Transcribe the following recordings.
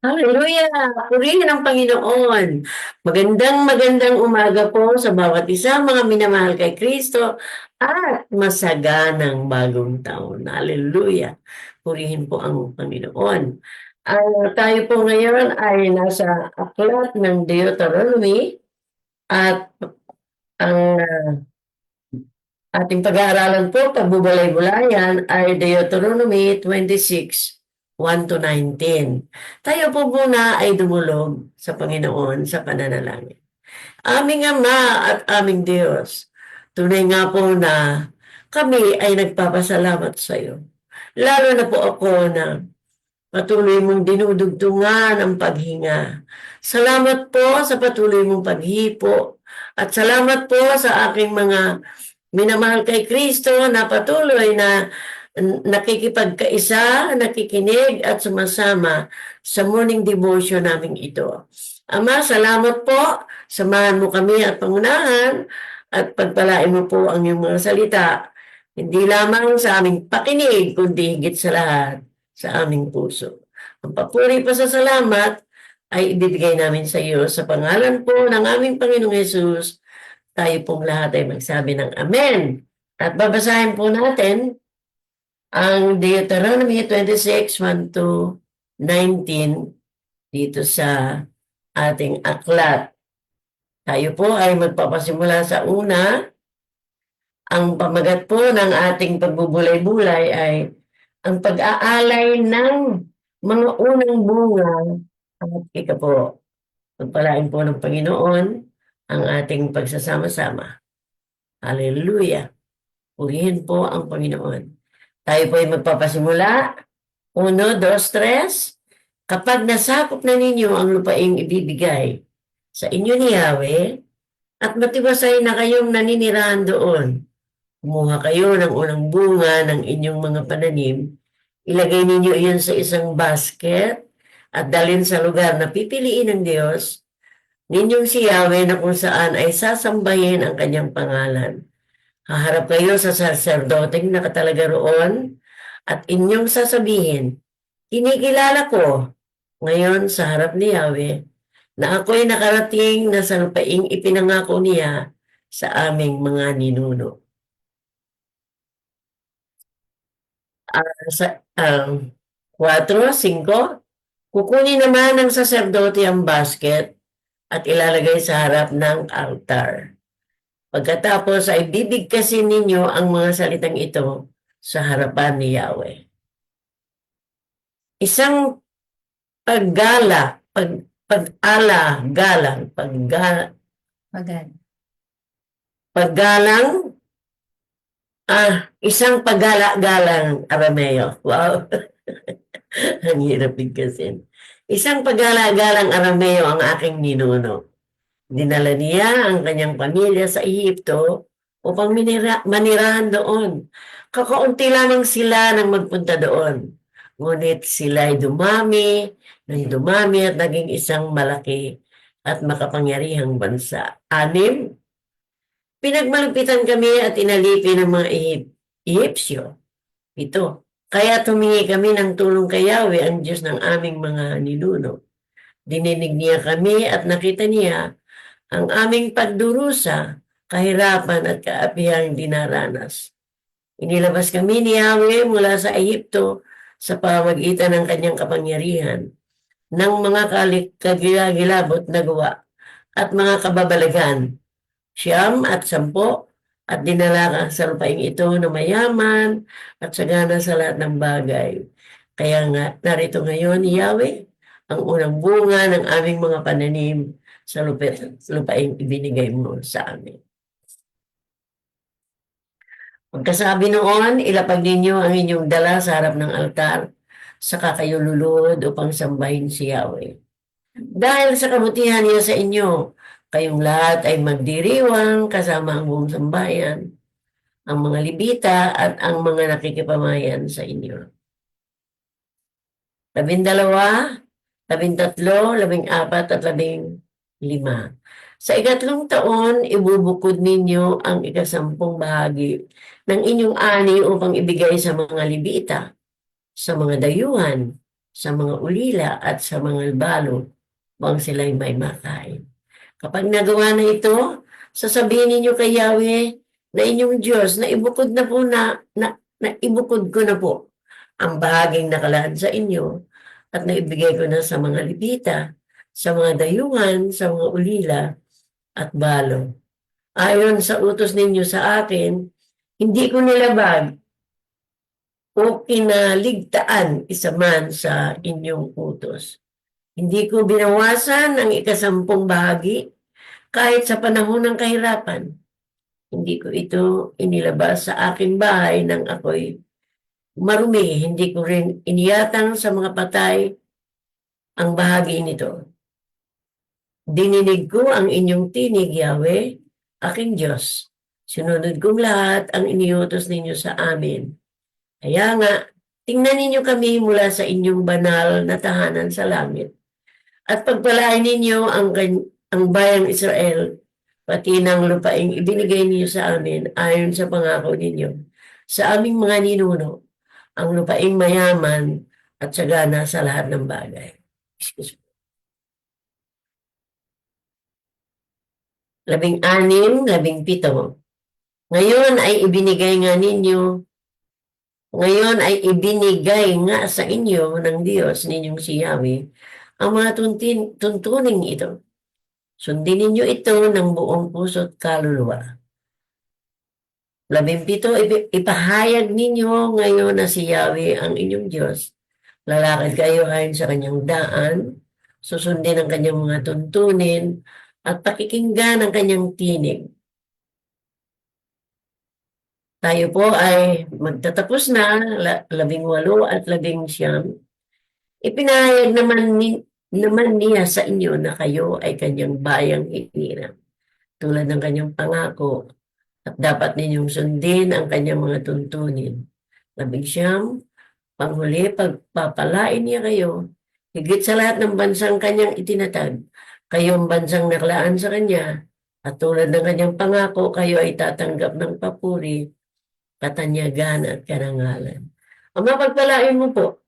Hallelujah! Purihin ang Panginoon. Magandang umaga po sa bawat isa, mga minamahal kay Kristo at masaganang bagong taon. Hallelujah! Purihin po ang Panginoon. Tayo po ngayon ay nasa aklat ng Deuteronomy at ang ating pag-aaralan po, pagbubulay-bulayan ay Deuteronomy 26, 1 to 19. Tayo po muna ay dumulog sa Panginoon sa pananalangin. Aming Ama at aming Diyos, tunay nga po na kami ay nagpapasalamat sa iyo. Lalo na po ako na patuloy mong dinudugtungan ang paghinga. Salamat po sa patuloy mong paghipo at salamat po sa aking mga minamahal kay Kristo na patuloy na nakikipagkaisa, nakikinig at sumasama sa morning devotion namin ito. Ama, salamat po. Samahan mo kami at pangunahan at pagpalain mo po ang iyong mga salita. Hindi lamang sa aming pakinig, kundi higit sa lahat sa aming puso. Ang papuri pa sa salamat ay ibibigay namin sa iyo sa pangalan po ng aming Panginoong Yesus. Tayo pong lahat ay magsabi ng Amen. At babasahin po natin ang Deuteronomy 26, 1 to 19 dito sa ating aklat. Tayo po ay magpapasimula sa una. Ang pamagat po ng ating pagbubulay-bulay ay ang pag-aalay ng mga unang bunga at ika po. Pagpalain po ng Panginoon ang ating pagsasama-sama. Hallelujah! Purihin po ang Panginoon. Tayo po ay magpapasimula. 1, 2, 3. Kapag nasakop na ninyo ang lupaing ibibigay sa inyo ni Yahweh at matibasay na kayong naninirahan doon, kumuha kayo ng unang bunga ng inyong mga pananim, ilagay ninyo iyon sa isang basket at dalhin sa lugar na pipiliin ng Diyos ninyong si Yahweh na kung saan ay sasambahin ang kanyang pangalan. Haharap kayo sa saserdoteng nakatalaga roon at inyong sasabihin, kinikilala ko ngayon sa harap ni Yahweh na ako'y nakarating na sa lupaing ipinangako niya sa aming mga ninuno. Sa 4, 5, kukunin naman ng saserdote ang basket at ilalagay sa harap ng altar. Pagkatapos ay bibigkasin ninyo ang mga salitang ito sa harapan ni Yahweh. Isang isang paggala-galang Arameo. Wow! Ang hirap bigkasin. Isang paggala-galang Arameo ang aking ninuno. Dinala niya ang kanyang pamilya sa Ehipto upang manirahan doon. Kakaunti lamang sila nang magpunta doon. Ngunit sila ay dumami at naging isang malaki at makapangyarihang bansa. 6, pinagmalupitan kami at inalipin ng mga Ehipsyo. 7, kaya humingi kami ng tulong kay Yahweh, ang Diyos ng aming mga ninuno. Dininig niya kami at nakita niya ang aming pagdurusa, kahirapan at kaapihang dinaranas. Inilabas kami ni Yahweh mula sa Ehipto sa pamamagitan ng kanyang kapangyarihan, ng mga kagilagilabot na gawa at mga kababalagan, 9 at 10, at dinala sa lupaing ito na mayaman at sagana sa lahat ng bagay. Kaya nga, narito ngayon, Yahweh, ang unang bunga ng aming mga pananim sa lupaing ibinigay mo sa amin. Pagkasabi noon, ilapag ninyo ang inyong dala sa harap ng altar, saka kayo luluhod upang sambahin si Yahweh. Dahil sa kabutihan niya sa inyo, kayong lahat ay magdiriwang kasama ang buong sambayan, ang mga libita at ang mga nakikipamayan sa inyo. 12, 13, 14 at 15. Sa ikatlong taon, ibubukod ninyo ang 10 bahagi ng inyong ani upang ibigay sa mga libita, sa mga dayuhan, sa mga ulila at sa mga balo upang sila'y may makain. Kapag nagawa na ito, sasabihin ninyo kay Yahweh na inyong Diyos na ibukod na po na ibukod ko na po ang bahaging nakalaan sa inyo at naibigay ko na sa mga Levita, sa mga dayuhan, sa mga ulila at balo. Ayon sa utos ninyo sa akin, hindi ko nilabag o kinaligtaan isa man sa inyong utos. Hindi ko binawasan ang ikasampung bahagi kahit sa panahon ng kahirapan. Hindi ko ito inilabas sa aking bahay nang ako'y marumi. Hindi ko rin iniyatang sa mga patay ang bahagi nito. Dininig ko ang inyong tinig, Yahweh, aking Diyos. Sinunod kong lahat ang iniutos ninyo sa amin. Kaya nga, tingnan ninyo kami mula sa inyong banal na tahanan sa langit. At pagpalain ninyo ang bayang Israel, pati ng lupaing ibinigay niyo sa amin ayon sa pangako ninyo. Sa aming mga ninuno, ang lupaing mayaman at sagana sa lahat ng bagay. Excuse me. 16, 17. Ngayon ay ibinigay nga sa inyo ng Diyos ninyong si Yahweh ang mga tuntuning ito. Sundin ninyo ito ng buong puso at kaluluwa. 17, ipahayag ninyo ngayon na si Yahweh ang inyong Diyos. Lalakad kayo ayon sa kanyang daan, susundin ang kanyang mga tuntunin, at pakikinggan ang kanyang tinig. Tayo po ay magtatapos na, 18 at 19. Ipinahayag naman niya sa inyo na kayo ay kanyang bayang hinirang, tulad ng kanyang pangako, at dapat ninyong sundin ang kanyang mga tuntunin. 19, panghuli, pagpapalain niya kayo, higit sa lahat ng bansang kanyang itinatag, kayong bansang naklaan sa kanya, at tulad ng kanyang pangako, kayo ay tatanggap ng papuri, katanyagan at karangalan. Ang mapagpalain mo po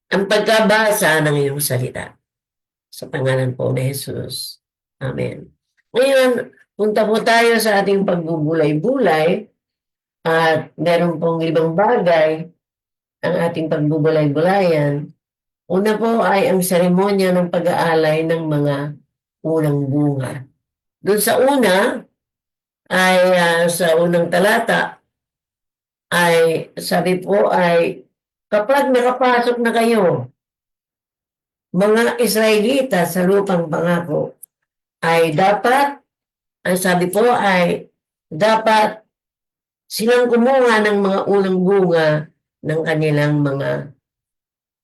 ang pagkabasa ng iyong salita. Sa pangalan po ni Jesus. Amen. Ngayon, punta po tayo sa ating pagbubulay-bulay at meron pong 5 bagay ang ating pagbubulay-bulayan. Una po ay ang seremonya ng pag-aalay ng mga unang bunga. Doon sa una, ay sa unang talata, ay sabi po ay kapag nakapasok na kayo, mga Israelita sa lupang pangako, ay dapat, ang sabi po ay dapat silang kumuha ng mga unang bunga ng kanilang mga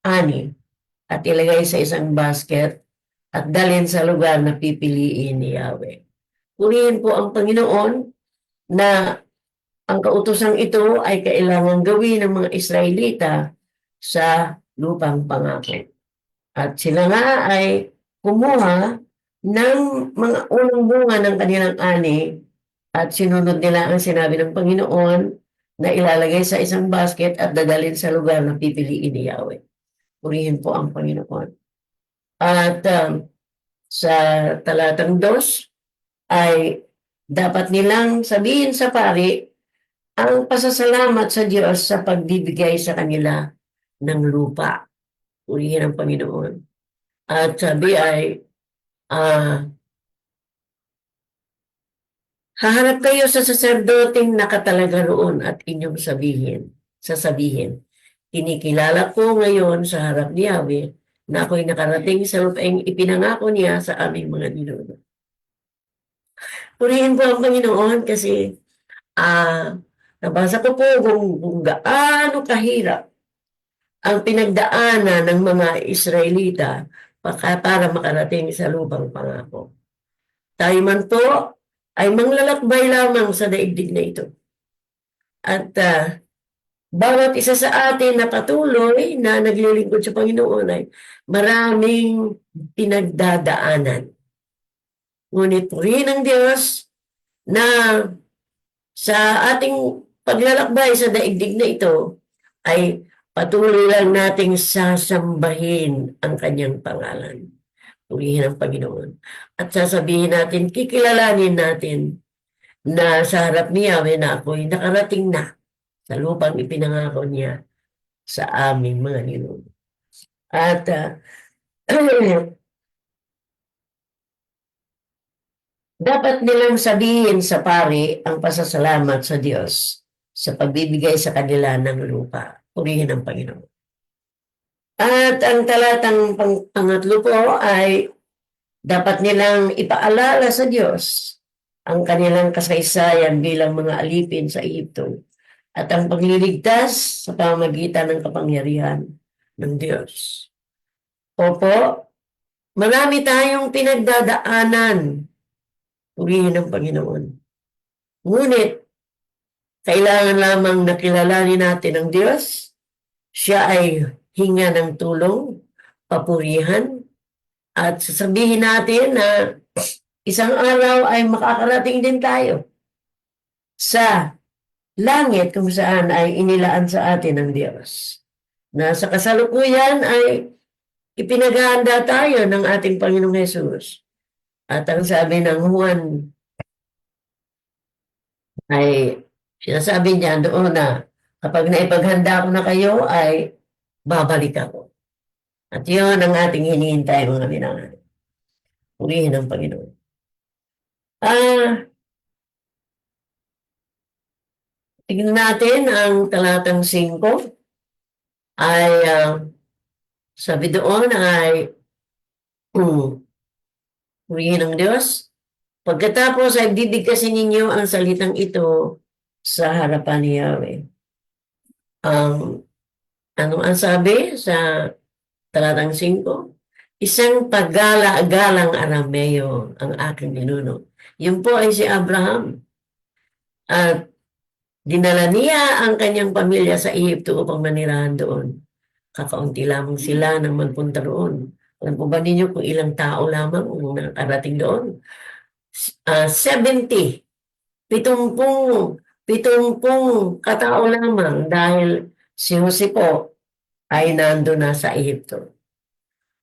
ani at ilagay sa isang basket at dalhin sa lugar na pipiliin ni Yahweh. Purihin po ang Panginoon na ang kautosang ito ay kailangan gawin ng mga Israelita sa lupang pangako. At sila nga ay kumuha ng mga unang bunga ng kanilang ani at sinunod nila ang sinabi ng Panginoon na ilalagay sa isang basket at dadalhin sa lugar na pipiliin ni Yahweh. Purihin po ang Panginoon. At sa talatang 2 ay dapat nilang sabihin sa pari ang pasasalamat sa Diyos sa pagbibigay sa kanila ng lupa. Purihin ang Panginoon. At sabi ay, haharap kayo sa saserdoteng nakatalaga roon at inyong sasabihin, kinikilala ko ngayon sa harap ni Yahweh na ako'y nakarating sa lupaing ipinangako niya sa aming mga ninuno. Purihin po ang Panginoon kasi nabasa ko po kung gaano kahirap ang pinagdaanan ng mga Israelita para makarating sa lupang pangako. Tayo man po ay manglalakbay lamang sa daigdig na ito. At bawat isa sa atin na patuloy na naglilingkod sa Panginoon ay maraming pinagdadaanan. Ngunit purihin ng Diyos na sa ating paglalakbay sa daigdig na ito ay Patuloy lang nating sasambahin ang kanyang pangalan. Purihin ang Panginoon. At sasabihin natin, kikilalanin natin na sa harap ni Yahweh na ako'y nakarating na sa lupang ipinangako niya sa aming mga ninuno. At dapat nilang sabihin sa pari ang pasasalamat sa Diyos sa pagbibigay sa kanila ng lupa. Purihin ang Panginoon. At ang talatang pangatlo po ay dapat nilang ipaalala sa Diyos ang kanilang kasaysayan bilang mga alipin sa Egypto at ang pagliligtas sa pamamagitan ng kapangyarihan ng Diyos. Opo, marami tayong pinagdadaanan. Purihin ang Panginoon. Ngunit, kailangan lamang nakilalanin natin ang Diyos. Siya ay hinga ng tulong, papurihan, at sasabihin natin na isang araw ay makakarating din tayo sa langit kung saan ay inilaan sa atin ng Diyos. Na sa kasalukuyan ay ipinaghahanda tayo ng ating Panginoong Hesus. At ang sabi ng Juan ay sinasabi niya doon na kapag naipaghanda ko na kayo ay babalik ako. At yun ang ating hinihintay mga minamahal. Purihin ang Panginoon. Tingnan natin ang talatang 5 ay sabi doon ay purihin ang Diyos. Pagkatapos ay bibigkasin ninyo ang salitang ito sa harapan ni Yahweh. Ano ang sabi sa talatang 5? Isang paggala-galang Arameo ang aking ninuno. Yun po ay si Abraham. At dinala niya ang kanyang pamilya sa Egypto upang manirahan doon. Kakaunti lamang sila nang magpunta roon. Alam po ba ninyo kung ilang tao lamang ang nakarating doon? 70. 70 katao lamang dahil si Jose po ay nando na sa Egypto.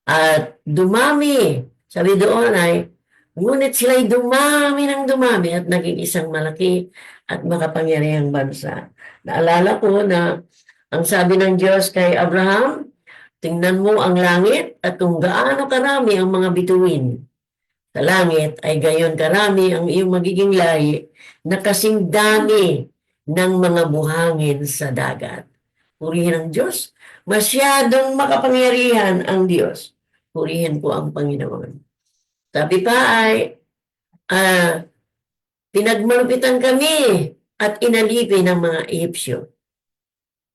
At dumami, sabi doon ay, ngunit sila'y dumami ng dumami at naging isang malaki at makapangyarihang bansa. Naalala ko na ang sabi ng Diyos kay Abraham, tingnan mo ang langit at kung gaano karami ang mga bituin sa langit ay gayon karami ang iyong magiging lahi na kasing dami ng mga buhangin sa dagat. Purihin ang Diyos. Masyadong makapangyarihan ang Diyos. Purihin po ang Panginoon. Sabi pa ay, pinagmalupitan kami at inalipin ng mga Egyptyo.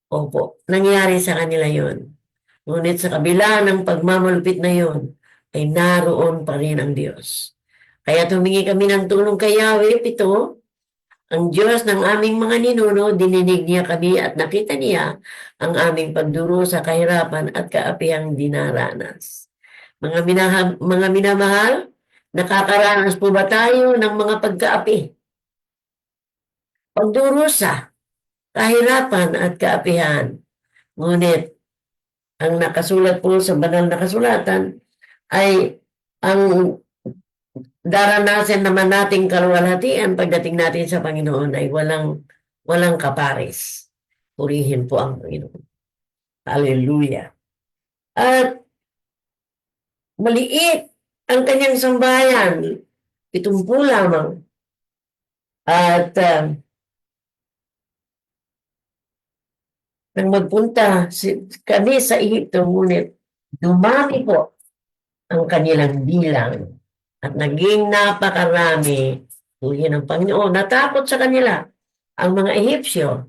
Opo, nangyari sa kanila yon. Ngunit sa kabila ng pagmamalupit na yon, ay naroon pa rin ang Diyos. Kaya tumingi kami ng tulong kay Yahweh, 7, ang Diyos ng aming mga ninuno, dininig niya kami at nakita niya ang aming pagduro sa kahirapan at kaapihang dinaranas. Mga minamahal, nakakaranas po ba tayo ng mga pagkaapi? Pagdurusa, kahirapan at kaapihan. Ngunit, ang nakasulat po sa banal na kasulatan ay ang daranasan naman nating kaluwalhatian pagdating natin sa Panginoon ay walang kapares. Purihin po ang Panginoon. Hallelujah. At maliit ang kanyang sambayan, 70 lamang. At nang magpunta kami sa Egypto, ngunit dumami po ang kanilang bilang at naging napakarami. Purihin ng Panginoon. Natakot sa kanila ang mga Ehipsyo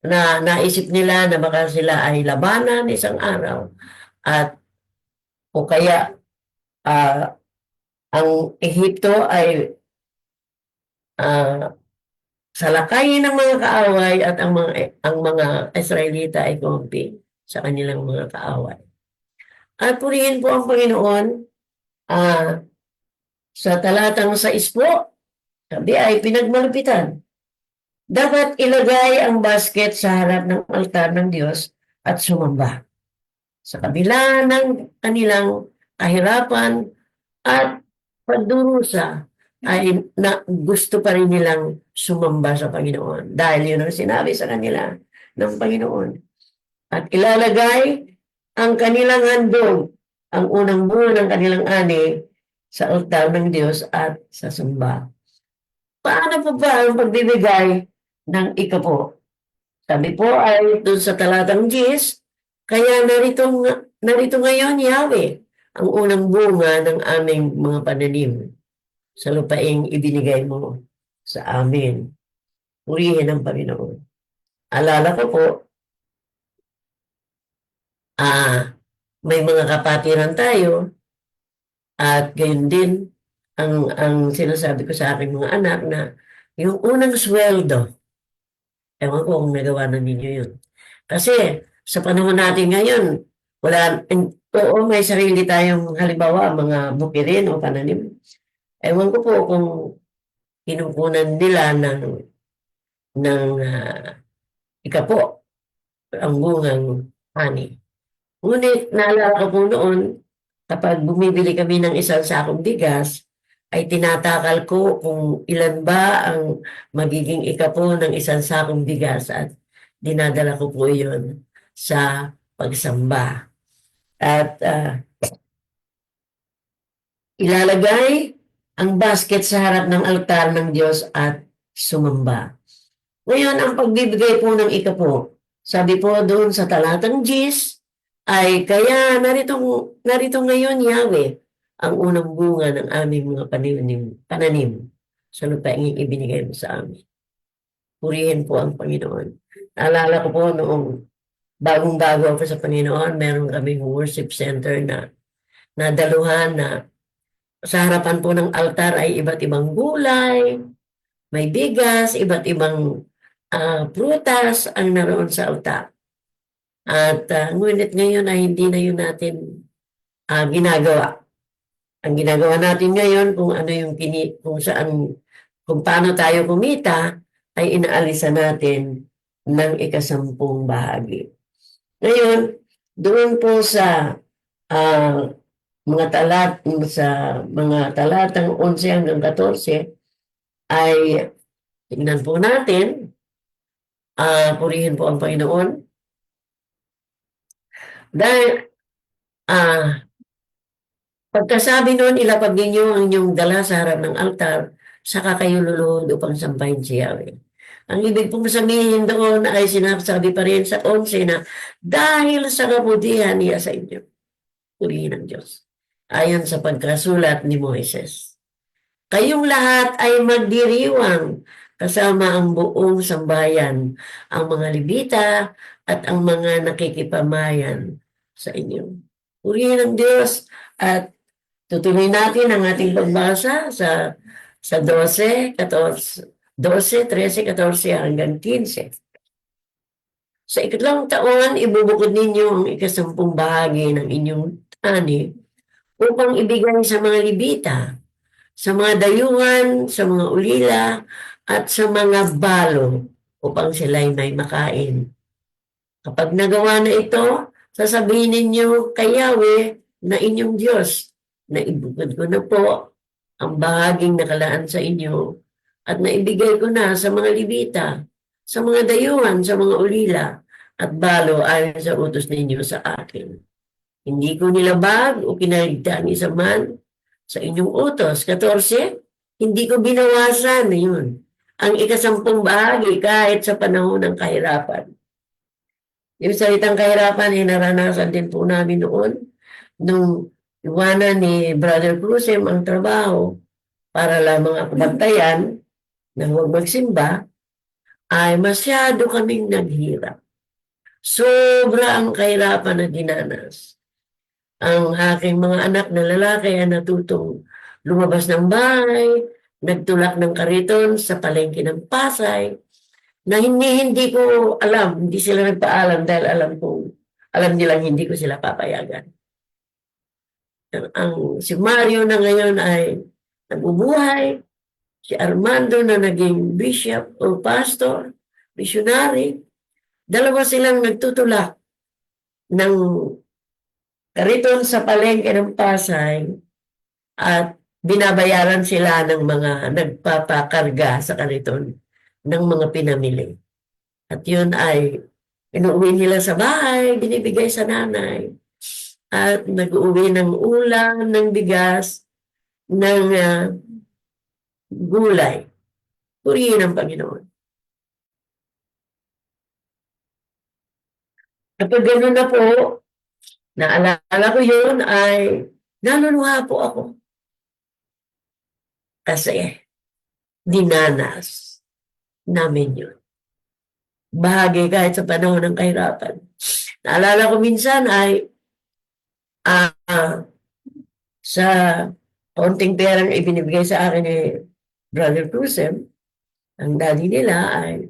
na naisip nila na baka sila ay labanan isang araw at o kaya ang Ehipto ay salakayin ng mga kaaway at ang mga Israelita ay kumpi sa kanilang mga kaaway. At purihin po ang Panginoon sa talatang 6 po, sabi ay pinagmalupitan. Dapat ilagay ang basket sa harap ng altar ng Diyos at sumamba. Sa kabila ng kanilang kahirapan at pagdurusa ay gusto pa rin nilang sumamba sa Panginoon dahil yun ang sinabi sa kanila ng Panginoon. At ilalagay ang kanilang handog, ang unang buo ng kanilang ani sa altar ng Diyos at sa sumba. Paano po ba ang pagbibigay ng ikapo? Sabi po ay doon sa talatang 10, kaya narito ngayon, Yahweh, ang unang bunga ng aming mga pananim sa lupaing ibinigay mo sa amin. Purihin ang Panginoon. Alala ko po, may mga kapatiran tayo at gayon din ang sinasabi ko sa aking mga anak na yung unang sweldo, ewan ko kung nagawa na ninyo yun. Kasi sa panahon natin ngayon, oo, may sarili tayong halimbawa, mga bukirin o pananim. Ewan ko po kung kinukunan nila ng ikapo ang bungang ani. Ngunit naalala ko po noon, kapag bumibili kami ng isang sakong bigas, ay tinatakal ko kung ilan ba ang magiging ikapo ng isang sakong bigas at dinadala ko po yun sa pagsamba. At ilalagay ang basket sa harap ng altar ng Diyos at sumamba. Ngayon, ang pagbibigay po ng ikapo, sabi po doon sa talatang 10, ay kaya narito ngayon, Yahweh, ang unang bunga ng aming mga pananim sa lupaing ibinigay mo sa amin. Purihin po ang Panginoon. Naalala ko po noong bagong-bago ako sa Panginoon, meron kaming worship center na nadaluhan na sa harapan po ng altar ay iba't ibang gulay, may bigas, iba't ibang prutas ang naroon sa altar. At ngunit ngayon ay hindi na yun natin ginagawa. Ang ginagawa natin ngayon kung ano yung kung paano tayo kumita ay inaalisan natin ng 10 bahagi. Ngayon, doon po sa mga talatang 11 hanggang 14 ay tingnan po natin, purihin po ang Panginoon. Dahil pagkasabi noon, ilapag ninyo ang inyong dala sa harap ng altar, saka kayo luluhod upang sampahin si Yahweh. Ang ibig pong sabihin doon ay sinasabi pa rin sa 11 na dahil sa kabutihan niya sa inyo, purihin ang Diyos. Ayon sa pagkasulat ni Moises. Kayong lahat ay magdiriwang kasama ang buong sambayan, ang mga Levita at ang mga nakikipamayan sa inyo. Purihin ang Diyos at tutuloy natin ang ating pagbasa sa 12, 13, 14 hanggang 15. Sa ikatlong taon, ibubukod ninyo ang 10 bahagi ng inyong ani upang ibigay sa mga Levita, sa mga dayuhan, sa mga ulila, at sa mga balo upang sila'y may makain. Kapag nagawa na ito, sasabihin ninyo kay Yahweh na inyong Diyos na ibukod ko na po ang bahaging nakalaan sa inyo at naibigay ko na sa mga Levita, sa mga dayuhan, sa mga ulila, at balo ayon sa utos ninyo sa akin. Hindi ko nilabag o kinaligtaan isa man sa inyong utos. 14, hindi ko binawasan yun. Ang 10 bahagi kahit sa panahon ng kahirapan. Yung salitang kahirapan ay naranasan din po namin noon nung iwanan ni Brother Cruzem ang trabaho para lamang ako bantayan na huwag magsimba, ay masyado kaming naghirap. Sobra ang kahirapan na dinanas. Ang aking mga anak na lalaki ay natutong lumabas ng bahay, nagtulak ng kariton sa palengke ng Pasay, na hindi ko alam, hindi sila nagpaalam dahil alam nilang hindi ko sila papayagan. Si Mario na ngayon ay nabubuhay, si Armando na naging bishop o pastor, missionary, dalawa silang nagtutulak ng kariton sa palengke ng Pasay at binabayaran sila ng mga nagpapakarga sa kariton ng mga pinamili. At yun ay inuuwi nila sa bahay, binibigay sa nanay. At nag-uwi ng ulam, ng bigas, ng gulay. Purihin ang Panginoon. Kapag gano'n na po, naalala ko yun ay naluluha po ako. Kasi dinanas namin yun. Bahagi kahit sa panahon ng kahirapan. Naalala ko minsan ay sa konting perang ibinibigay sa akin ni Brother Cruzem, ang daddy nila ay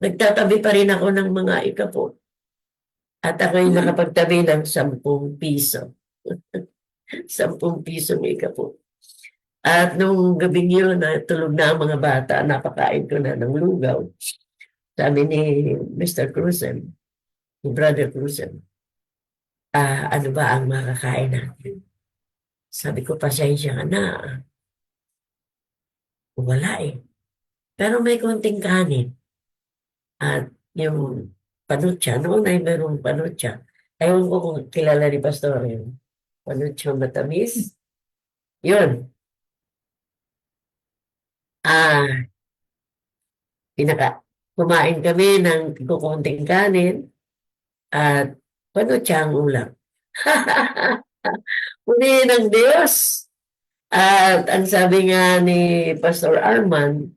nagtatabi pa rin ako ng mga ikapot. At ako'y nakapagtabi ng 10 piso. 10 pisong ikapot. At nung gabing yun, tulog na ang mga bata, napakain ko na ng lugaw. Sabi ni Mr. Cruzem, ni Brother Cruzem, ano ba ang makakain natin? Sabi ko, pasensya ka na. Wala eh. Pero may konting kanin. At yung panutya, noon ay mayroong panutya. Ewan ko kung kilala ni Pastor yung panutya matamis. Yun. Kumain kami ng kukunting kanin at panutya ang ulam. Puri ng Diyos. At ang sabi nga ni Pastor Arman,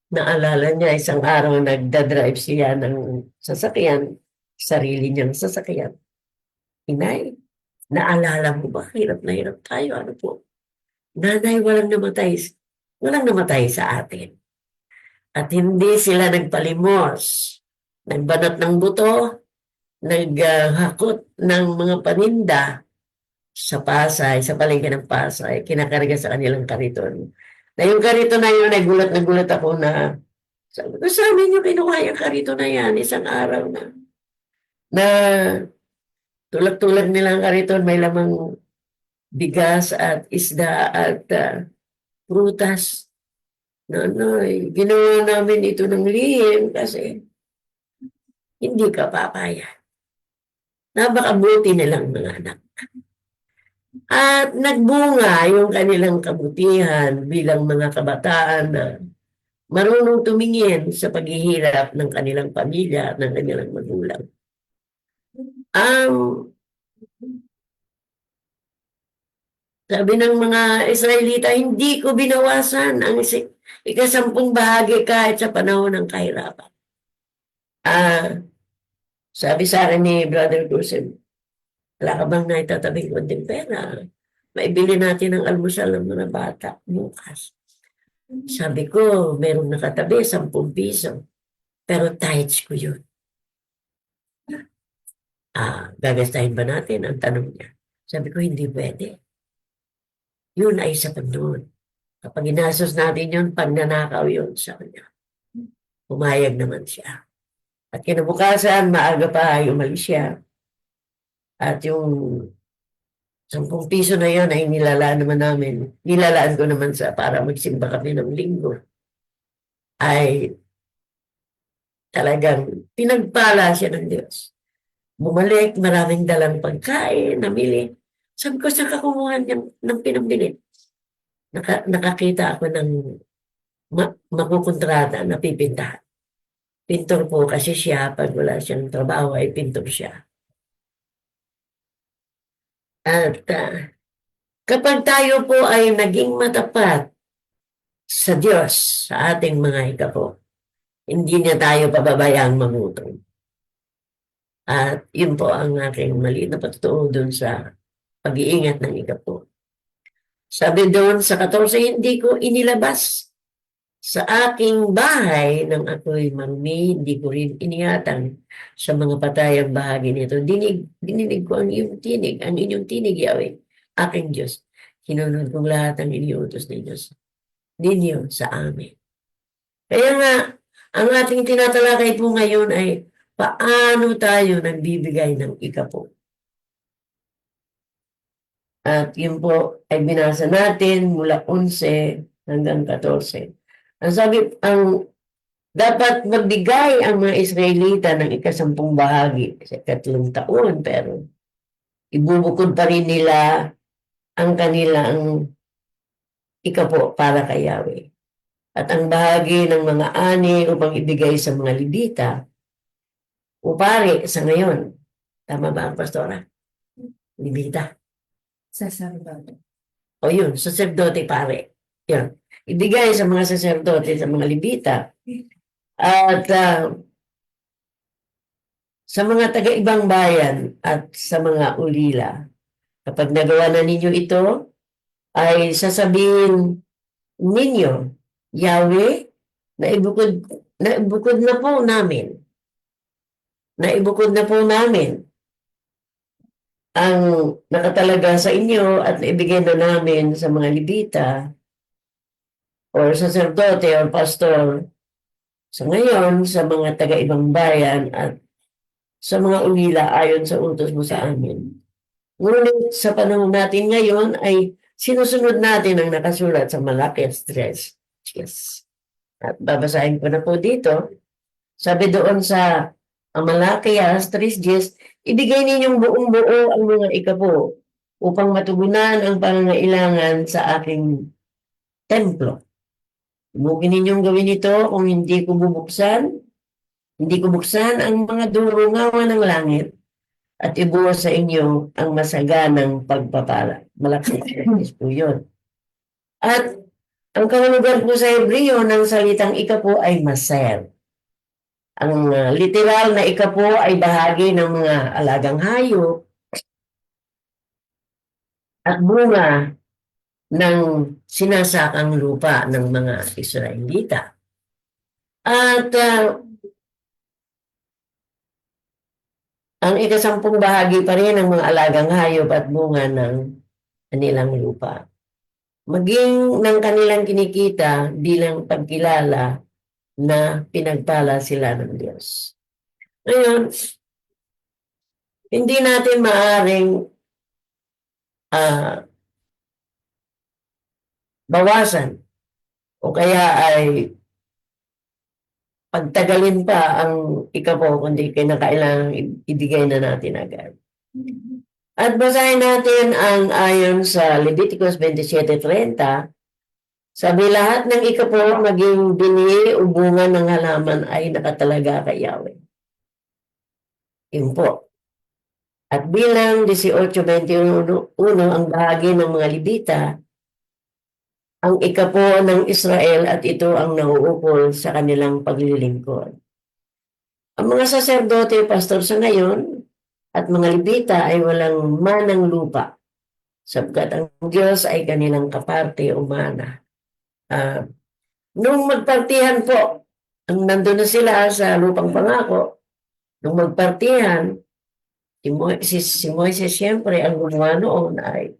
naalala niya isang araw nagdadrive siya ng sasakyan, sarili niyang sasakyan. Inay, naalala mo ba? Hirap na hirap tayo. Ano po? Nanay, walang namatay sa atin. At hindi sila nagpalimos, nagbanat ng buto, naghakot ng mga paninda sa Pasay, sa palengke ng Pasay, kinakarga sa kanilang kariton. Na yung kariton na yun, nagulat ako na, sabi ko, sa amin yung kinuha yung kariton na yan, isang araw na tulad nilang kariton, may lamang bigas at isda at prutas. Ginawa namin ito ng lihim kasi hindi ka papayag. Napakabuti nilang mga anak. At nagbunga yung kanilang kabutihan bilang mga kabataan na marunong tumingin sa paghihirap ng kanilang pamilya at ng kanilang magulang. Sabi ng mga Israelita, hindi ko binawasan ang 10 bahagi kahit sa panahon ng kahirapan. Sabi sa akin ni Brother Cruzem, wala ka bang naitatabing konting pera? Maibili natin ang almusal ng mga bata bukas. Sabi ko, merong nakatabi, 10 piso. Pero tithes ko yun. Gagastahin ba natin? Ang tanong niya. Sabi ko, hindi pwede. Yun ay sa Panginoon. Kapag inasos natin yun, pagnanakaw yun sa kanya. Pumayag naman siya. At kinabukasan, maaga pa ay umalis siya. At yung 10 piso na yun ay nilalaan ko naman para magsimba kami ng linggo. Ay talagang pinagpala siya ng Diyos. Bumalik, maraming dalang pagkain, namili. Sabi ko, saan ka kumuha ng pinambili? Nakakita ako ng makukontrata na pipintahan. Pintor po kasi siya, pag wala siyang trabaho ay pintor siya. At kapag tayo po ay naging matapat sa Diyos, sa ating mga ikapo, hindi niya tayo pababayang mamutong. At yun po ang aking maliit na patutuo dun sa pag-iingat ng ikapo. Sabi doon sa 14, hindi ko inilabas sa aking bahay nang ako'y marumi, hindi ko rin inihatang sa mga patayang bahagi nito. Dininig ko ang iyong tinig, Yahweh, aking Diyos. Hinunod kong lahat ang iniutos ninyo sa amin. Kaya nga, ang ating tinatalakay po ngayon ay paano tayo nagbibigay ng ikapo. At yun po ay binasa natin mula 11 hanggang 14. Ang dapat magbigay ang mga Israelita ng ika-10 bahagi sa 3 taon, pero ibubukod pa rin nila ang kanilang ikapo para kay Yahweh. At ang bahagi ng mga ani upang ibigay sa mga Levita o pare sa ngayon. Tama ba ang pastora? Levita. Sacerdote. O yun, sacerdote pare. Yun. Ibigay sa mga sacerdote, sa mga Levita. At sa mga taga-ibang bayan at sa mga ulila. Kapag nagawa na ninyo ito, ay sasabihin ninyo, Yahweh, naibukod na po namin. Naibukod na po namin ang nakatalaga sa inyo at naibigay na namin sa mga Levita or sacerdote or pastor sa ngayon sa mga taga-ibang bayan at sa mga ulila ayon sa utos mo sa amin. Ngunit sa panahon natin ngayon ay sinusunod natin ang nakasulat sa Malakias 3. Yes. At babasahin ko na po dito. Sabi doon sa Malakias 3:10, ibigay ninyong buong-buo ang mga ikapo upang matugunan ang pangangailangan sa aking templo. Huwag ninyong gawin ito kung hindi ko buksan ang mga durungawan ng langit at ibuwas sa inyo ang masaganang pagpapala. Malakias po yun. At ang kahulugan po sa Hebreo ng salitang ikapo ay maser. Ang literal na ikapo ay bahagi ng mga alagang hayop at bunga ng sinasakang lupa ng mga Israelita. At ang ika-10 bahagi pa rin ng mga alagang hayop at bunga ng kanilang lupa. Maging ng kanilang kinikita bilang pagkilala na pinagpala sila ng Diyos. Ngayon, hindi natin maaaring bawasan o kaya ay pagtagalin pa ang ikapo kundi kinakailangan ibigay na natin agad. At basahin natin ang ayon sa Leviticus 27:30. Sabi lahat ng ikapo maging bini o bunga ng halaman ay nakatalaga kay Yahweh. Yun po. At bilang 18:21 ang bahagi ng mga Levita, ang ikapo ng Israel at ito ang nauukol sa kanilang paglilingkod. Ang mga saserdote, pastor sa ngayon, at mga Levita ay walang manang lupa sapagkat ang Diyos ay kanilang kaparte o mana. Nung magpartihan po, nandun na sila sa lupang pangako, nung magpartihan, si Moises siyempre ang gumawa noon ay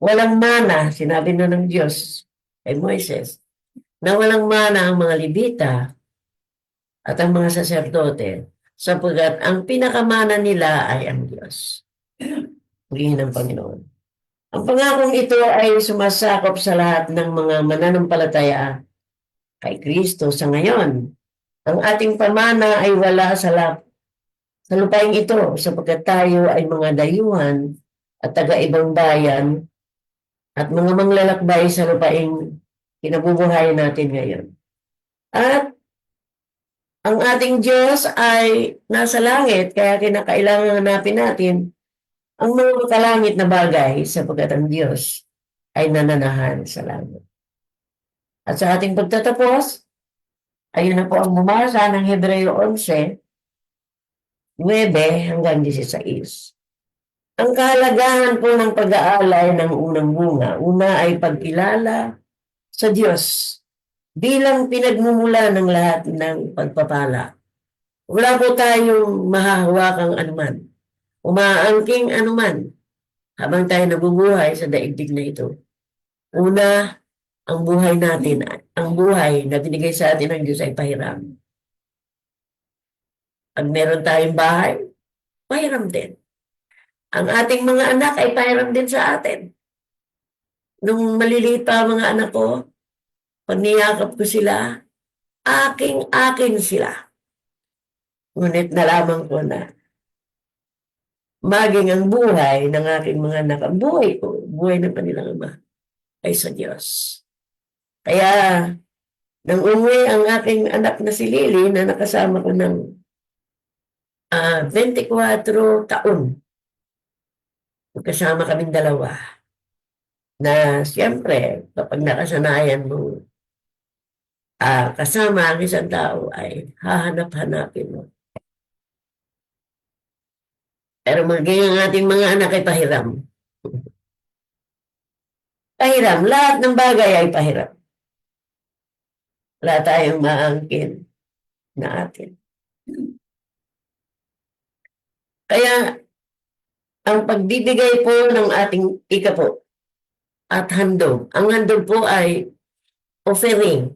walang mana, sinabi na ng Diyos kay Moises, na walang mana ang mga Levita at ang mga saserdote sapagkat ang pinakamana nila ay ang Diyos. Purihin ng Panginoon. Ang pangakong ito ay sumasakop sa lahat ng mga mananampalataya kay Kristo sa ngayon. Ang ating pamana ay wala sa lupaing ito sapagkat tayo ay mga dayuhan at taga-ibang bayan at mga manglalakbay sa lupaing kinabubuhayan natin ngayon. At ang ating Diyos ay nasa langit kaya kinakailangan hanapin natin ang mga makalangit na bagay sapagkat ang Diyos ay nananahan sa langit. At sa ating pagtatapos, ayun na po ang bumasa ng Hebreo 11:9 hanggang 16. Ang kahalagahan po ng pag-aalay ng unang bunga, una ay pagkilala sa Diyos bilang pinagmumula ng lahat ng pagpapala. Wala po tayong mahahawakang anuman, umaangking anuman habang tayo nabubuhay sa daigdig na ito. Una, ang buhay natin, ang buhay na binigay sa atin ng Diyos ay pahiram. Pag meron tayong bahay, pahiram din. Ang ating mga anak ay pahiram din sa atin. Nung maliliit pa ang mga anak ko, pag niyakap ko sila, aking-akin sila. Ngunit nalaman ko na maging ang buhay ng aking mga anak, ang buhay ko, buhay ng kanilang ama, ay sa Diyos. Kaya, nang umuwi ang aking anak na si Lily, na nakasama ko ng 24 taon, magkasama kaming dalawa, na siyempre, kapag nakasanayan mo, kasama ang isang tao, ay hahanap-hanapin mo. Pero maging ang ating mga anak ay pahiram. Pahiram. Lahat ng bagay ay pahiram. Wala tayong maangkin na atin. Kaya, ang pagbibigay po ng ating ikapo at handog, ang handog po ay offering.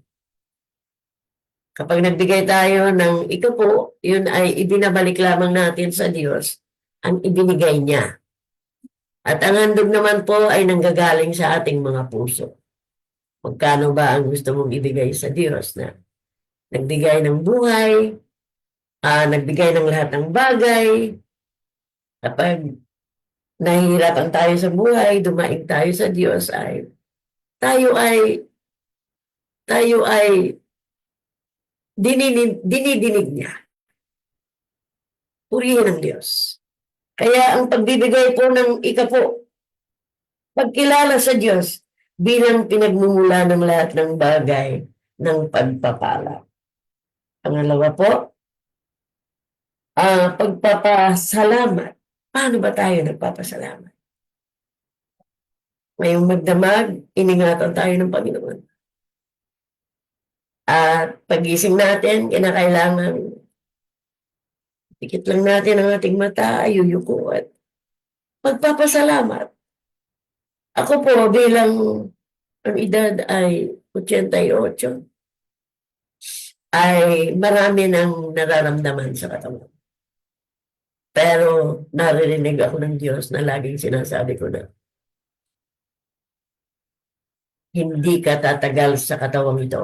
Kapag nagbigay tayo ng ikapo, yun ay ibinabalik lamang natin sa Diyos ang ibinigay niya. At ang handog naman po ay nanggagaling sa ating mga puso. Magkano ba ang gusto mong ibigay sa Diyos na nagbigay ng buhay, nagbigay ng lahat ng bagay. Kapag nahihirapan tayo sa buhay, dumaing tayo sa Diyos, ay tayo ay dinidinig niya. Purihin ang Diyos. Kaya ang pagbibigay po ng ikapo, pagkilala sa Diyos bilang pinagmumula ng lahat ng bagay ng pagpapala. Pangalawa po, pagpapasalamat. Paano ba tayo nagpapasalamat? Ngayong magdamag, iningatan tayo ng Panginoon. At pagising natin, kinakailangan pikit lang natin ang ating mata, ayuyuko at magpapasalamat. Ako po bilang ang edad ay 88, ay marami nang nararamdaman sa katawan. Pero naririnig ako ng Diyos na laging sinasabi ko na hindi ka tatagal sa katawang ito.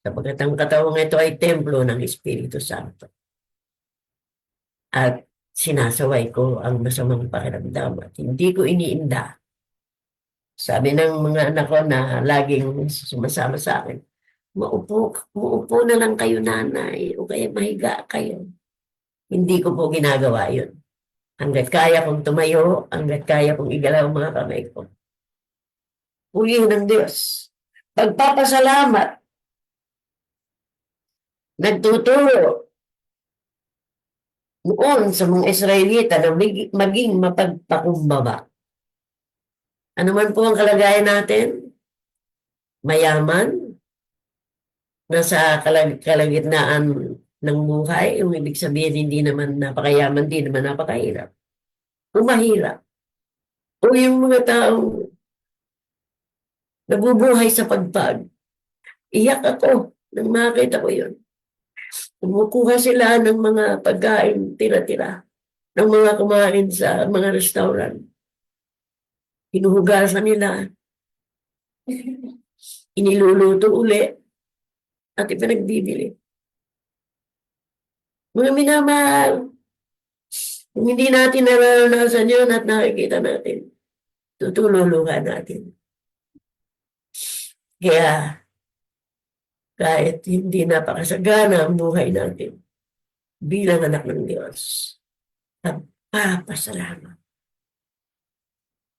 Sapagkat ang katawang ito ay templo ng Espiritu Santo. At sinasaway ko ang masamang pakiramdam at hindi ko iniinda. Sabi ng mga anak ko na laging sumasama sa akin, maupo na lang kayo, nanay, o kaya mahiga kayo. Hindi ko po ginagawa yun. Hanggat kaya kong tumayo, hanggat kaya kong igalaw ang mga kamay ko. Purihin ng Diyos. Pagpapasalamat. Nagtuturo noon sa mga Israelita na maging mapagpakumbaba. Ano man po ang kalagayan natin, mayaman, nasa kalagitnaan ng buhay, yung ibig sabihin hindi naman napakayaman, hindi naman napakahirap. Umahirap. O yung mga taong nabubuhay sa pagpag. Iyak ako nang makita ko yun. Kumukuha sila ng mga pagkain tira-tira, ng mga kumain sa mga restaurant. Hinuhugasan nila, iniluluto uli, at ipinagbibili. Mga minamahal, kung hindi natin nararanasan yun at nakikita natin, tutululuhan natin. Kaya, kahit hindi napakasagana ang buhay natin, bilang anak ng Diyos, pagpapasalamat.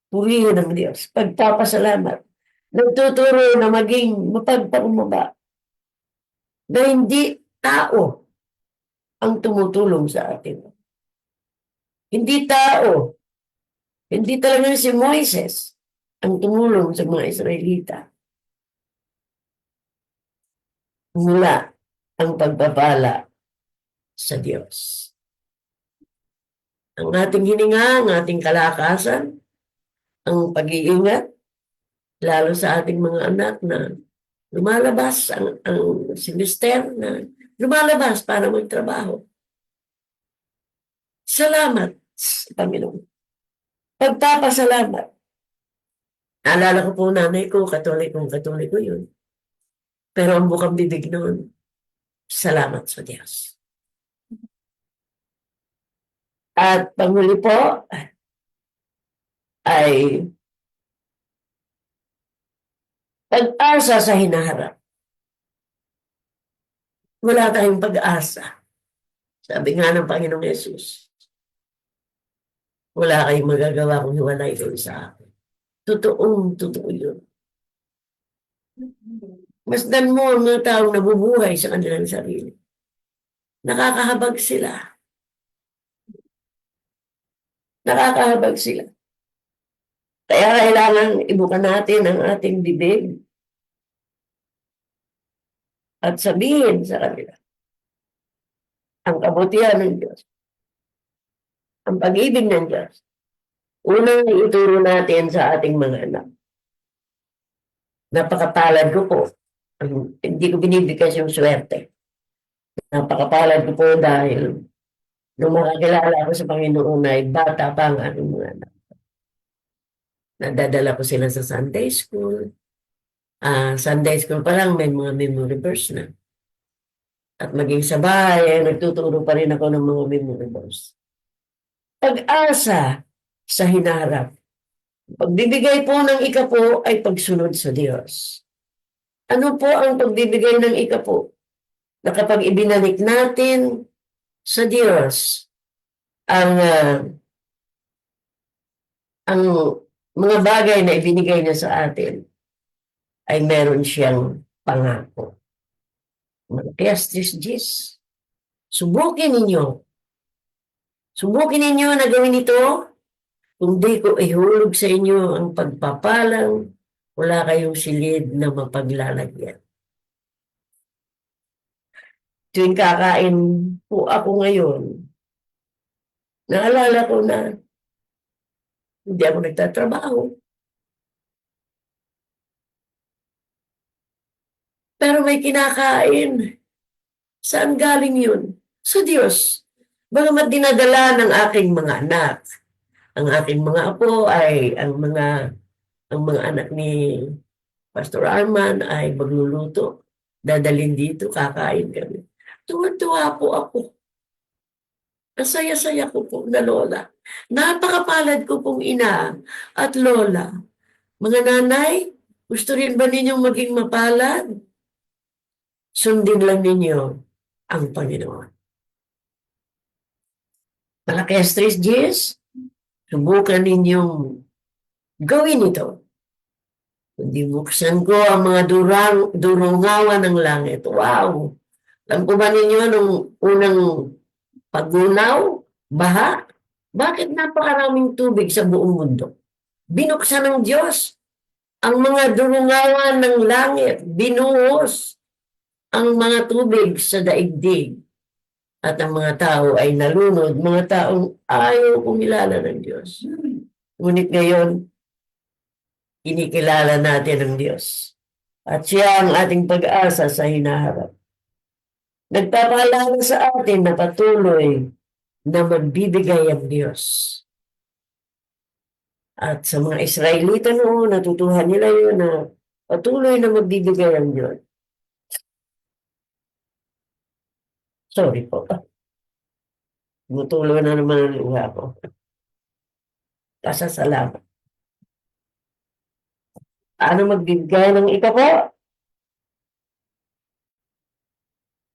Purihin ng Diyos, pagpapasalamat. Nagtuturo na maging mapagpakumbaba na hindi tao ang tumutulong sa atin. Hindi tao, hindi talaga si Moises ang tumulong sa mga Israelita. Mula ang pagpapala sa Diyos. Ang ating hininga, ang ating kalakasan, ang pag-iingat, lalo sa ating mga anak na lumalabas ang si Mister na lumalabas para magtrabaho. Salamat sa Panginoon. Pagpapasalamat. Naalala ko po nanay ko, katoliko yun. Pero ang bukang bibig noon, salamat sa Diyos. At panghuli po ay pag-asa sa hinaharap. Wala tayong pag-asa. Sabi nga ng Panginoong Yesus, wala kayong magagawa kung hiwalay kayo sa akin. Totoo yun. Masdan mo ang mga taong nabubuhay sa kanilang sarili. Nakakahabag sila. Nakakahabag sila. Kaya kailangan ibuka natin ang ating bibig at sabihin sa kanila ang kabutihan ng Diyos, ang pag-ibig ng Diyos. Unang ituro natin sa ating mga anak. Napakapalad ko po. Hindi ko binibigkas yung swerte. Napakapalad ko po dahil nung makakilala ko sa Panginoon ay bata pa ang aking mga anak. Nadadala ko sila sa Sunday school. Sunday school pa lang may mga memory verse na. At maging sa bahay, nagtuturo pa rin ako ng mga memory verse. Pag-asa sa hinaharap. Pagbibigay po ng ikapo ay pagsunod sa Diyos. Ano po ang pagbibigay ng ikapo? Na kapag ibinalik natin sa Diyos ang mga bagay na ibinigay niya sa atin, ay meron siyang pangako. Malakias 3:10. Subukin ninyo. Subukin ninyo na gawin ito. Kung di ko ihulog sa inyo ang pagpapalang, wala kayong silid na mapaglalagyan. Tuwing kakain po ako ngayon, naalala ko na hindi ako nagtatrabaho. Pero may kinakain. Saan galing yun? Sa Diyos. Bagamat dinadala ng aking mga anak. Ang aking mga apo ay ang mga anak ni Pastor Arman ay magluluto. Dadalhin dito, kakain kami. Tuwa-tuwa po ako. Ang saya-saya ko po na lola. Napakapalad ko pong ina at lola. Mga nanay, gusto rin ba ninyong maging mapalad? Sundin lang ninyo ang Panginoon. Malakias 3:10, subukan ninyong gawin ito. Kundi buksan ko ang mga durungawan ng langit. Wow! Alam po ba ninyo nung unang paggunaw, baha? Bakit napakaraming tubig sa buong mundo? Binuksan ng Diyos ang mga durungawan ng langit. Binuhos ang mga tubig sa daigdig. At ang mga tao ay nalunod, mga taong ayaw kumilala ng Diyos. Ngunit ngayon, kinikilala natin ang Diyos. At siya ang ating pag-asa sa hinaharap. Nagpapaalala sa atin na patuloy na magbibigay ang Diyos. At sa mga Israelita noon, natutuhan nila yun na patuloy na magbibigay ang Diyos. Sorry po. Mutulo na naman ang luha ko. Pasasalamat. Ano magbibigay ng ito po?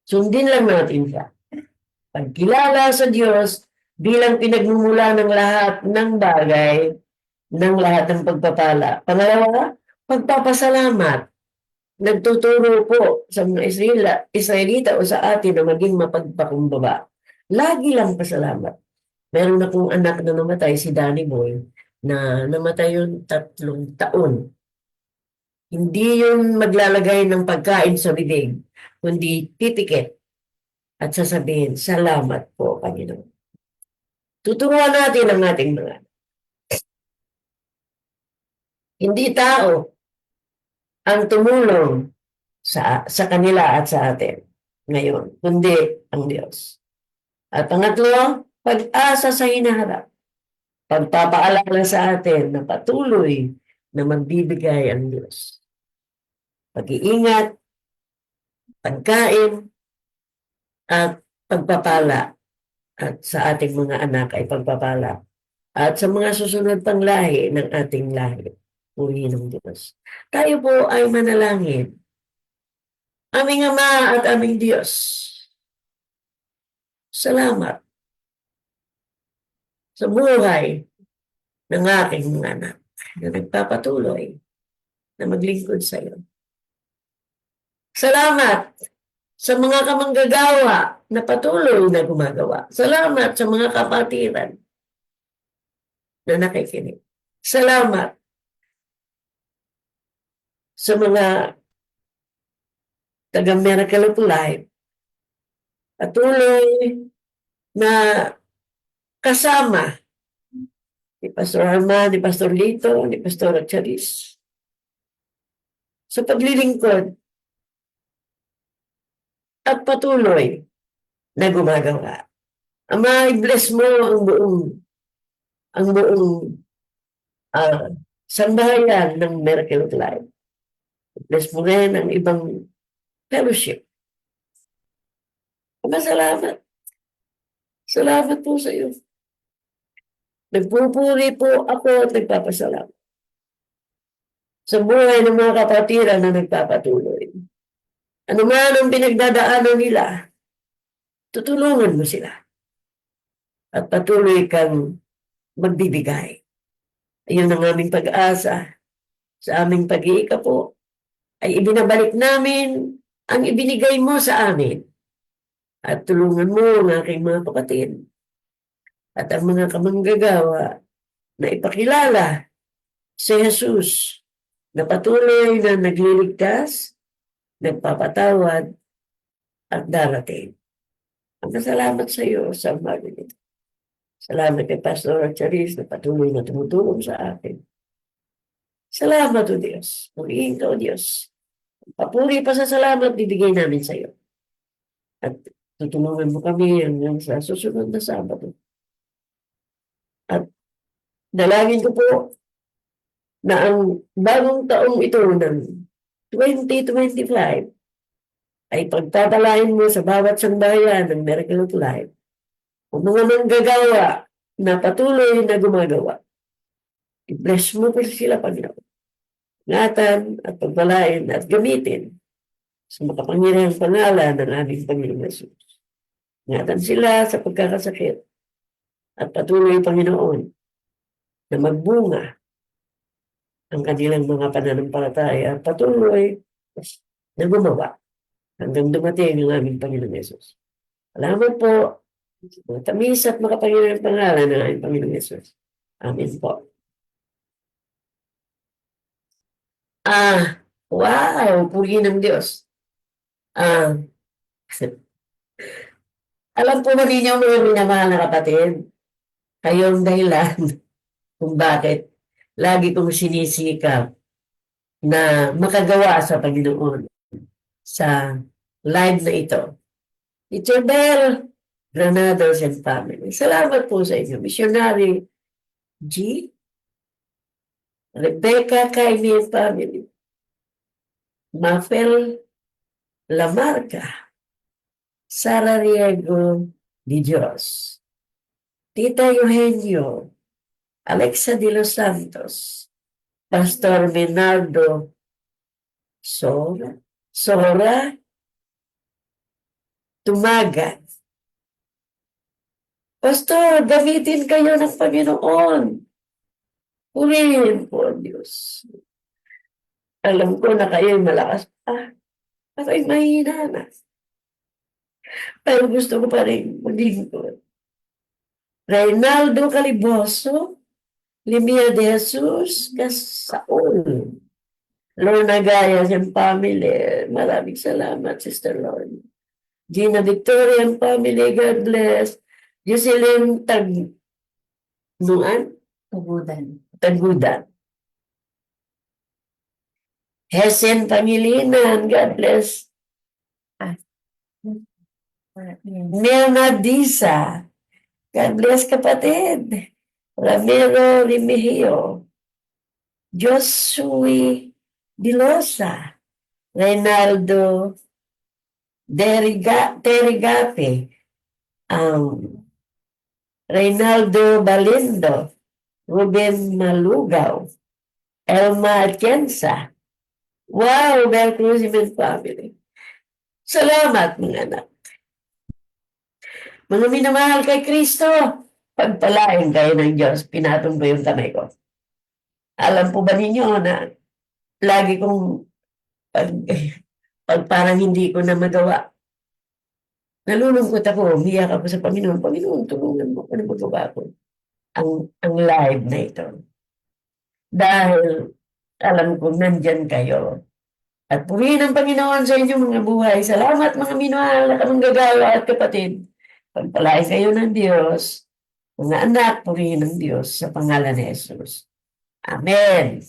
Sundin lang natin siya. Pagkilala sa Diyos bilang pinagmumula ng lahat ng bagay, ng lahat ng pagpapala. Pangalawa, pagpapasalamat. Nagtuturo po sa mga Israelita o sa atin na maging mapagpakumbaba. Lagi lang pasalamat. Meron akong anak na namatay, si Danny Boy, na namatay yun 3 taon. Hindi yun maglalagay ng pagkain sa bibig, kundi titikit at sasabihin, salamat po, Panginoon. Tuturuan natin ang ating mga. Hindi tao ang tumulong sa kanila at sa atin ngayon, kundi ang Diyos. At pangatlo, pag-asa sa hinaharap, pagpapaalala sa atin na patuloy na magbibigay ang Diyos. Pag-iingat, pagkain, at pagpapala at sa ating mga anak ay pagpapala at sa mga susunod pang lahi ng ating lahi. Puri ng Diyos. Tayo po ay manalangin. Aming Ama at aming Diyos, salamat sa buhay ng aking mga anak na nagpapatuloy na maglingkod sa iyo. Salamat sa mga kamanggagawa na patuloy na gumagawa. Salamat sa mga kapatiran na nakikinig. Salamat sa mga taga-Miracle of Life. Patuloy na kasama ni Pastor Arman, ni Pastor Lito, ni Pastor Charis sa paglilingkod at patuloy na gumagawa. Ama, i-bless mo ang buong sambahayan ng Miracle of Life. I-bless mo rin ang ibang fellowship. Ama, salamat. Salamat po sa iyo. Nagpupuri po ako at nagpapasalamat sa buhay ng mga kapatiran na nagpapatuloy. Ano man ang pinagdadaanan nila, tutulungan mo sila. At patuloy kang magbibigay. Ayun ang aming pag-asa. Sa aming pag-iika po, ay ibinabalik namin ang ibinigay mo sa amin. At tulungan mo ang aking mga kapatid at ang mga kamanggagawa na ipakilala si Jesus na patuloy na nagliligtas, nagpapatawad, at darating. Ang salamat sa iyo sa umaga nito. Salamat kay Pastor Charis na patuloy na tumutulong sa akin. Salamat o Diyos. Purihin ka o Diyos. Papuri pa sa salamat bibigay namin sa iyo. At tutulungan mo kami hanggang sa susunod na Sabado. At dalangin ko po na ang bagong taong ito ng 2025 ay pagtatalain mo sa bawat sambahayan ng Miracle of Life o mga manggagawa na patuloy na gumagawa. I-bless mo po sila, Panginoon. Ingatan at pagpalain at gamitin sa makapangyarihang pangalan ng aming Panginoong Yesus. Ingatan sila sa pagkakasakit at patuloy, Panginoon, na magbunga ang kanilang mga pananampalataya at patuloy na gumawa hanggang dumating ang aming Panginoong Yesus. Salamat po. Matamis at makapangyarihang pangalan ng aming Panginoong Yesus. Amen po. Wow, puri ng Diyos. Alam po ba ninyo mga minamahal na kapatid, kayong dahilan kung bakit lagi kong sinisikap na makagawa sa Panginoon sa live na ito. Teacher Bell, Granados and Family. Salamat po sa inyo. Missionary G, Rebecca, Kaini and Family. Mafel Lamarca, Sara Riego Di Dios, Tita Eugenio, Alexa de los Santos, Pastor Menardo Sora Tumagan. Pastor, gamitin kayo ng Panginoon. Purihin po, Diyos. Alam ko na kayo'y malakas pa. Ako'y mahina na. Pero gusto ko pa rin maglingkod. Reynaldo Caliboso, Limia de Jesus, Casaol, Lorna Gayas and family. Maraming salamat, Sister Lorna. Gina Victoria and family, God bless. Jocelyn Tagudan. Hesen Pangilinan, God bless. Nena Disa, God bless kapatid. Ramiro Rimihio. Josue Dilosa. Reynaldo Terigape. Reynaldo Balindo. Ruben Malugaw. Elma Atienza. Wow, Merclusimen family. Salamat mga anak. Mga minamahal kay Kristo, pagpalain kayo ng Diyos. Pinatong ko yung kamay ko. Alam po ba ninyo na lagi kong pag parang hindi ko na magawa, nalulungkot ako, umiyak ako sa Panginoon. Panginoon, tulungan mo kung magawa ko ang live na ito. Dahil alam ko nandyan kayo. At purihin ang Panginoon sa inyong mga buhay. Salamat mga minahal na kamanggagawa at kapatid. Pagpalain kayo ng Diyos. Mga anak, purihin ng Diyos sa pangalan ni Jesus. Amen.